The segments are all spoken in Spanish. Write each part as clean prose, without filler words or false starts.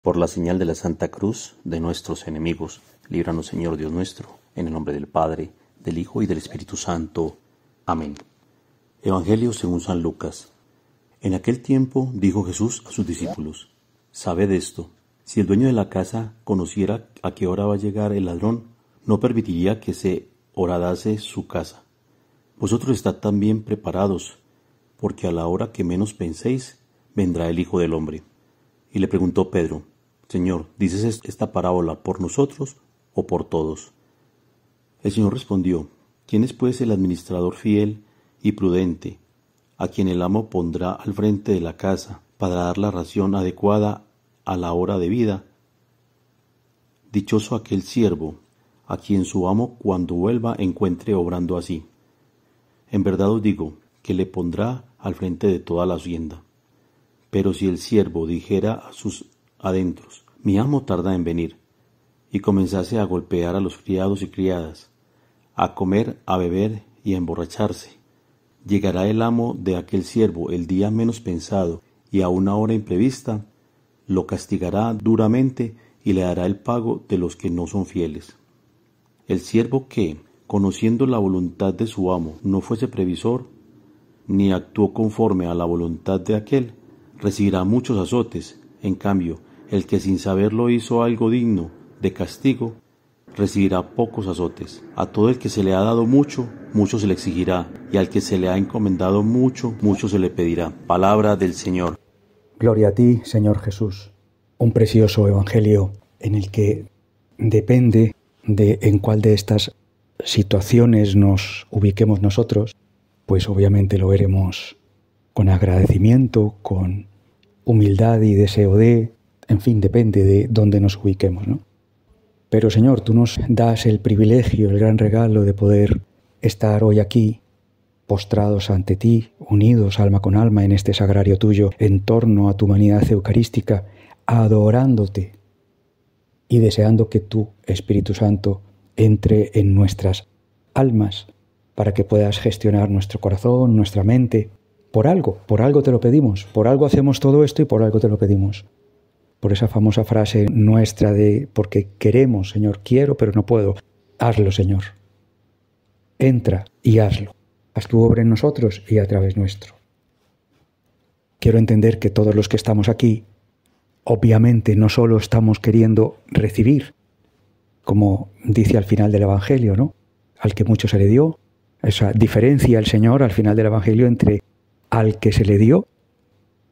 Por la señal de la Santa Cruz de nuestros enemigos, líbranos, Señor Dios nuestro, en el nombre del Padre, del Hijo y del Espíritu Santo. Amén. Evangelio según San Lucas. En aquel tiempo dijo Jesús a sus discípulos: Sabed esto, si el dueño de la casa conociera a qué hora va a llegar el ladrón, no permitiría que se horadase su casa. Vosotros estad también preparados, porque a la hora que menos penséis, vendrá el Hijo del Hombre. Y le preguntó Pedro: Señor, ¿dices esta parábola por nosotros o por todos? El Señor respondió: ¿Quién es pues el administrador fiel y prudente, a quien el amo pondrá al frente de la casa para dar la ración adecuada a la hora debida? Dichoso aquel siervo, a quien su amo cuando vuelva encuentre obrando así. En verdad os digo que le pondrá al frente de toda la hacienda. Pero si el siervo dijera a sus adentros: mi amo tarda en venir, y comenzase a golpear a los criados y criadas, a comer, a beber y a emborracharse, llegará el amo de aquel siervo el día menos pensado y a una hora imprevista, lo castigará duramente y le dará el pago de los que no son fieles. El siervo que, conociendo la voluntad de su amo, no fuese previsor, ni actuó conforme a la voluntad de aquel, recibirá muchos azotes. En cambio, el que sin saberlo hizo algo digno de castigo, recibirá pocos azotes. A todo el que se le ha dado mucho, mucho se le exigirá, y al que se le ha encomendado mucho, mucho se le pedirá. Palabra del Señor. Gloria a ti, Señor Jesús. Un precioso evangelio en el que depende de en cuál de estas situaciones nos ubiquemos nosotros, pues obviamente lo veremos con agradecimiento, con humildad y deseo de, en fin, depende de dónde nos ubiquemos, ¿no? Pero Señor, tú nos das el privilegio, el gran regalo de poder estar hoy aquí, postrados ante ti, unidos alma con alma en este sagrario tuyo, en torno a tu humanidad eucarística, adorándote y deseando que tú, Espíritu Santo, entre en nuestras almas para que puedas gestionar nuestro corazón, nuestra mente. Por algo te lo pedimos, por algo hacemos todo esto y por algo te lo pedimos. Por esa famosa frase nuestra de porque queremos, Señor, quiero pero no puedo. Hazlo, Señor. Entra y hazlo. Haz tu obra en nosotros y a través nuestro. Quiero entender que todos los que estamos aquí, obviamente no solo estamos queriendo recibir, como dice al final del Evangelio, ¿no? Al que mucho se le dio. Esa diferencia el Señor al final del Evangelio entre al que se le dio,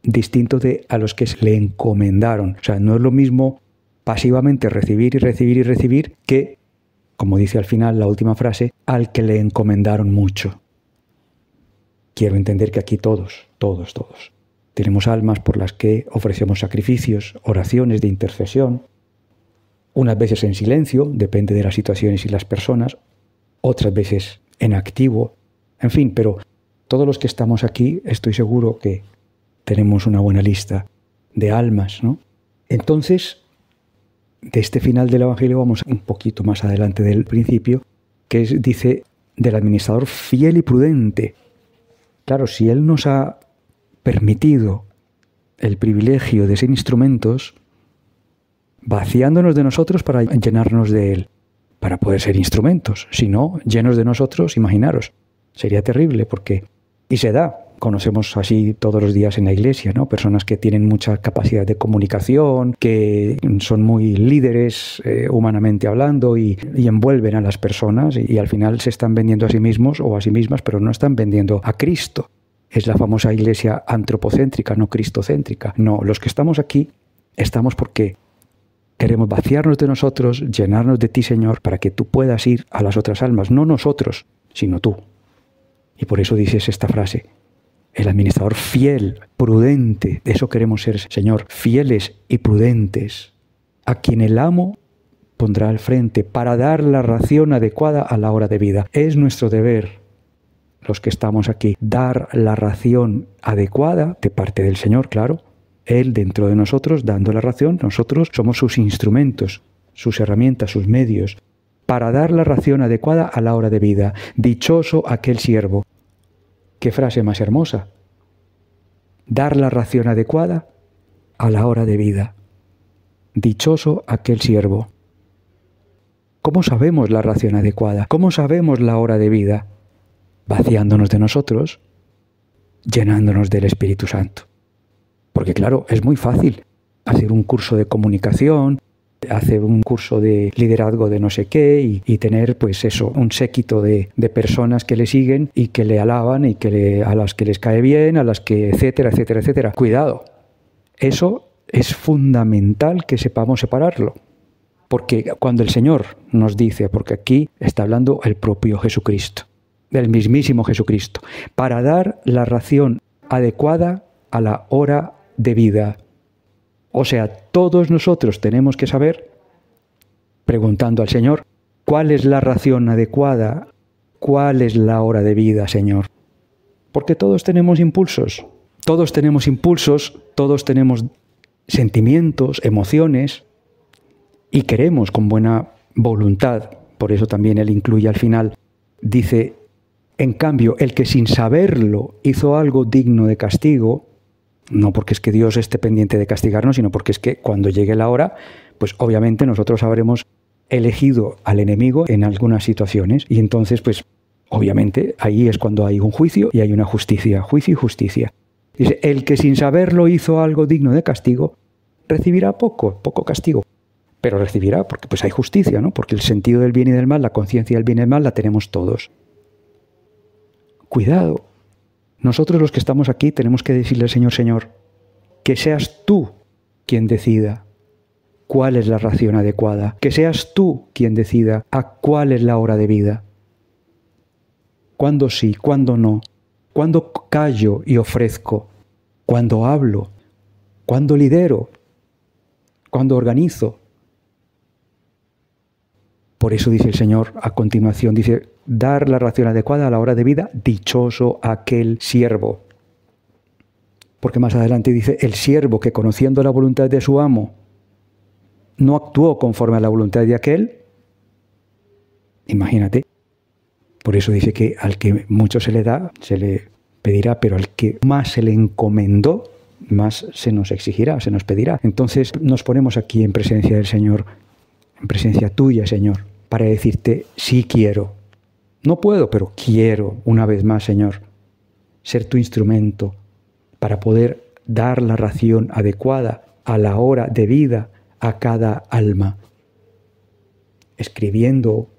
distinto de a los que se le encomendaron. O sea, no es lo mismo pasivamente recibir y recibir y recibir que, como dice al final la última frase, al que le encomendaron mucho. Quiero entender que aquí todos, tenemos almas por las que ofrecemos sacrificios, oraciones de intercesión, unas veces en silencio, depende de las situaciones y las personas, otras veces en activo, en fin, pero todos los que estamos aquí estoy seguro que tenemos una buena lista de almas, ¿no? Entonces, de este final del Evangelio vamos un poquito más adelante del principio, que dice del administrador fiel y prudente. Claro, si Él nos ha permitido el privilegio de ser instrumentos, vaciándonos de nosotros para llenarnos de Él, para poder ser instrumentos. Si no, llenos de nosotros, imaginaros, sería terrible porque... Y se da, conocemos así todos los días en la iglesia, ¿no? Personas que tienen mucha capacidad de comunicación, que son muy líderes humanamente hablando y envuelven a las personas y al final se están vendiendo a sí mismos o a sí mismas, pero no están vendiendo a Cristo. Es la famosa iglesia antropocéntrica, no cristocéntrica. No, los que estamos aquí estamos porque queremos vaciarnos de nosotros, llenarnos de ti, Señor, para que tú puedas ir a las otras almas, no nosotros, sino tú. Y por eso dices esta frase, el administrador fiel, prudente, de eso queremos ser, Señor, fieles y prudentes, a quien el amo pondrá al frente para dar la ración adecuada a la hora de vida. Es nuestro deber, los que estamos aquí, dar la ración adecuada de parte del Señor, claro, Él dentro de nosotros dando la ración, nosotros somos sus instrumentos, sus herramientas, sus medios, para dar la ración adecuada a la hora de vida. Dichoso aquel siervo. ¿Qué frase más hermosa? Dar la ración adecuada a la hora de vida. Dichoso aquel siervo. ¿Cómo sabemos la ración adecuada? ¿Cómo sabemos la hora de vida? Vaciándonos de nosotros, llenándonos del Espíritu Santo. Porque claro, es muy fácil hacer un curso de comunicación, hacer un curso de liderazgo de no sé qué y tener pues eso, un séquito de personas que le siguen y que le alaban y a las que les cae bien, a las que etcétera, etcétera, etcétera. Cuidado, eso es fundamental que sepamos separarlo. Porque cuando el Señor nos dice, porque aquí está hablando el propio Jesucristo, del mismísimo Jesucristo, para dar la ración adecuada a la hora de vida. O sea, todos nosotros tenemos que saber, preguntando al Señor, ¿cuál es la ración adecuada? ¿Cuál es la hora de vida, Señor? Porque todos tenemos impulsos, todos tenemos sentimientos, emociones, y queremos con buena voluntad. Por eso también él incluye al final, dice, en cambio, el que sin saberlo hizo algo digno de castigo, no porque es que Dios esté pendiente de castigarnos, sino porque es que cuando llegue la hora, pues obviamente nosotros habremos elegido al enemigo en algunas situaciones y entonces pues obviamente ahí es cuando hay un juicio y hay una justicia, juicio y justicia. Dice, el que sin saberlo hizo algo digno de castigo, recibirá poco castigo. Pero recibirá, porque pues hay justicia, ¿no? Porque el sentido del bien y del mal, la conciencia del bien y del mal la tenemos todos. Cuidado. Nosotros los que estamos aquí tenemos que decirle al Señor, Señor, que seas tú quien decida cuál es la ración adecuada, que seas tú quien decida a cuál es la hora de vida. Cuándo sí, cuándo no, cuándo callo y ofrezco, cuándo hablo, cuándo lidero, cuándo organizo. Por eso dice el Señor a continuación, dice, dar la ración adecuada a la hora de vida, dichoso aquel siervo. Porque más adelante dice, el siervo que conociendo la voluntad de su amo, no actuó conforme a la voluntad de aquel. Imagínate. Por eso dice que al que mucho se le da, se le pedirá, pero al que más se le encomendó, más se nos exigirá, se nos pedirá. Entonces nos ponemos aquí en presencia del Señor, en presencia tuya, Señor, para decirte, sí quiero. No puedo, pero quiero, una vez más, Señor, ser tu instrumento para poder dar la ración adecuada a la hora de vida a cada alma. Escribiendo,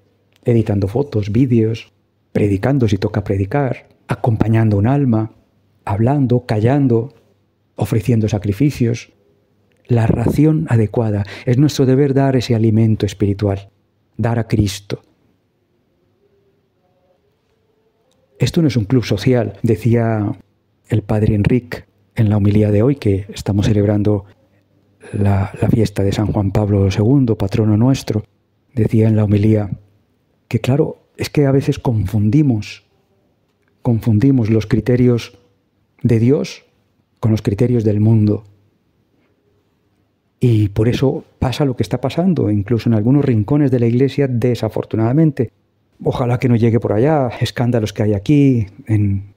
editando fotos, vídeos, predicando si toca predicar, acompañando un alma, hablando, callando, ofreciendo sacrificios. La ración adecuada. Es nuestro deber dar ese alimento espiritual, dar a Cristo. Esto no es un club social, decía el padre Enrique en la homilía de hoy, que estamos celebrando la fiesta de San Juan Pablo II, patrono nuestro. Decía en la homilía que claro, es que a veces confundimos los criterios de Dios con los criterios del mundo. Y por eso pasa lo que está pasando, incluso en algunos rincones de la Iglesia, desafortunadamente. Ojalá que no llegue por allá, escándalos que hay aquí, en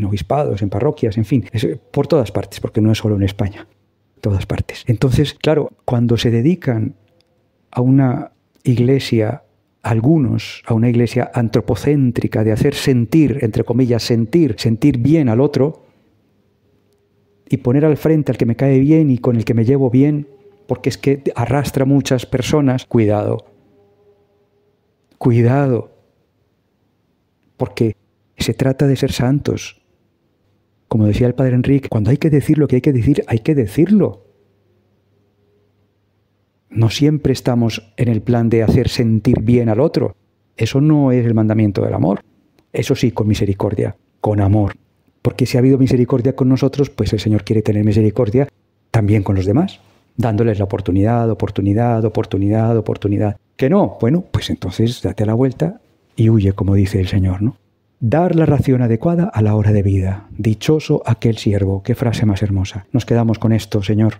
obispados, en parroquias, en fin, por todas partes, porque no es solo en España, todas partes. Entonces, claro, cuando se dedican a una iglesia, algunos, a una iglesia antropocéntrica, de hacer sentir, entre comillas, sentir bien al otro, y poner al frente al que me cae bien y con el que me llevo bien, porque es que arrastra muchas personas, cuidado, porque se trata de ser santos. Como decía el padre Enrique, cuando hay que decir lo que hay que decirlo. No siempre estamos en el plan de hacer sentir bien al otro. Eso no es el mandamiento del amor. Eso sí, con misericordia, con amor. Porque si ha habido misericordia con nosotros, pues el Señor quiere tener misericordia también con los demás, dándoles la oportunidad. ¿Que no? Bueno, pues entonces date la vuelta y huye, como dice el Señor, ¿no? Dar la ración adecuada a la hora de vida. Dichoso aquel siervo. Qué frase más hermosa. Nos quedamos con esto, Señor,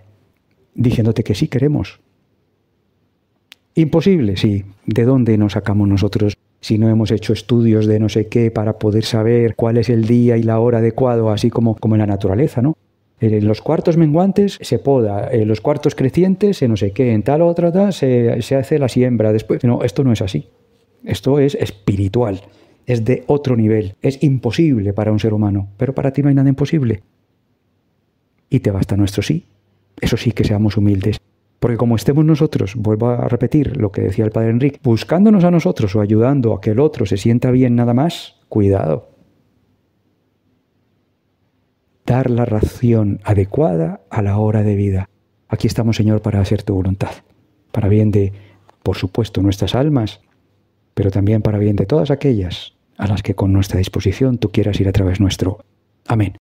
diciéndote que sí queremos. Imposible, sí. ¿De dónde nos sacamos nosotros si no hemos hecho estudios de no sé qué para poder saber cuál es el día y la hora adecuado, así como en la naturaleza, ¿no? En los cuartos menguantes se poda, en los cuartos crecientes se no sé qué, en tal o otra se hace la siembra. Después, no, esto no es así. Esto es espiritual, es de otro nivel, es imposible para un ser humano, pero para ti no hay nada imposible. Y te basta nuestro sí. Eso sí, que seamos humildes. Porque como estemos nosotros, vuelvo a repetir lo que decía el padre Enrique, buscándonos a nosotros o ayudando a que el otro se sienta bien nada más, cuidado. Dar la ración adecuada a la hora de vida. Aquí estamos, Señor, para hacer tu voluntad, para bien de, por supuesto, nuestras almas, pero también para bien de todas aquellas a las que con nuestra disposición tú quieras ir a través nuestro. Amén.